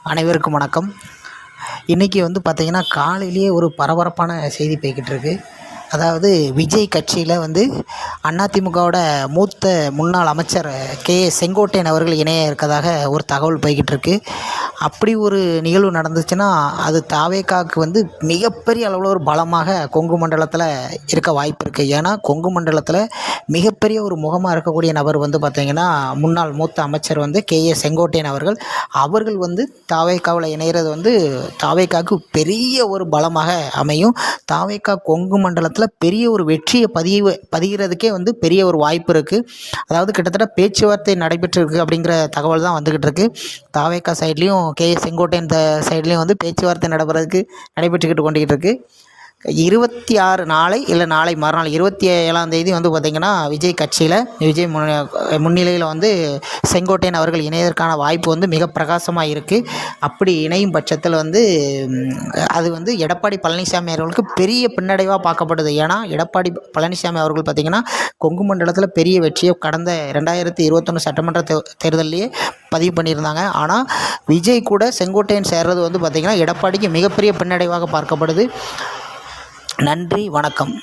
அனைவருக்கும் வணக்கம். இன்றைக்கி பார்த்திங்கன்னா காலையிலேயே ஒரு பரபரப்பான செய்தி போய்கிட்டு இருக்கு. அதாவது விஜய் கட்சியில் அதிமுகவோட மூத்த முன்னாள் அமைச்சர் செங்கோட்டையன் அவர்கள் இணைய இருக்கதாக ஒரு தகவல் போய்கிட்டு இருக்கு. அப்படி ஒரு நிகழ்வு நடந்துச்சுன்னா அது தாவேகாவுக்கு மிகப்பெரிய அளவில் ஒரு பலமாக கொங்கு மண்டலத்தில் இருக்க வாய்ப்பு இருக்குது. ஏன்னா கொங்கு மண்டலத்தில் மிகப்பெரிய ஒரு முகமாக இருக்கக்கூடிய நபர் பார்த்திங்கன்னா முன்னாள் மூத்த அமைச்சர் செங்கோட்டையன் அவர்கள் தாவேகாவில் இணைகிறது தாவேகாவுக்கு பெரிய ஒரு பலமாக அமையும். தாவேகா கொங்கு மண்டலத்தில் பெரிய ஒரு வெற்றியை பதிகிறதுக்கே பெரிய ஒரு வாய்ப்பு இருக்குது. அதாவது கிட்டத்தட்ட பேச்சுவார்த்தை நடைபெற்றிருக்கு அப்படிங்கிற தகவல் தான் வந்துக்கிட்டு இருக்கு. தாவேகா சைட்லேயும் செங்கோட்டையன் சைட்லேயும் பேச்சுவார்த்தை நடைபெற்றுக்கிட்டு கொண்டுக்கிட்டு இருக்குது. 26 நாளை இல்லை நாளை மறுநாள் 27ஆம் தேதி பார்த்திங்கன்னா விஜய் கட்சியில் விஜய் முன்னிலையில் செங்கோட்டையன் அவர்கள் இணையதற்கான வாய்ப்பு மிக பிரகாசமாக இருக்குது. அப்படி இணையும் பட்சத்தில் அது எடப்பாடி பழனிசாமி அவர்களுக்கு பெரிய பின்னடைவாக பார்க்கப்படுது. ஏன்னா எடப்பாடி பழனிசாமி அவர்கள் பார்த்திங்கன்னா கொங்கு மண்டலத்தில் பெரிய வெற்றியை கடந்த 2021 சட்டமன்ற தேர்தலையே பதிவு பண்ணியிருந்தாங்க. ஆனால் விஜய் கூட செங்கோட்டையன் சேர்றது பார்த்திங்கன்னா எடப்பாடிக்கு மிகப்பெரிய பின்னடைவாக பார்க்கப்படுது. நன்றி, வணக்கம்.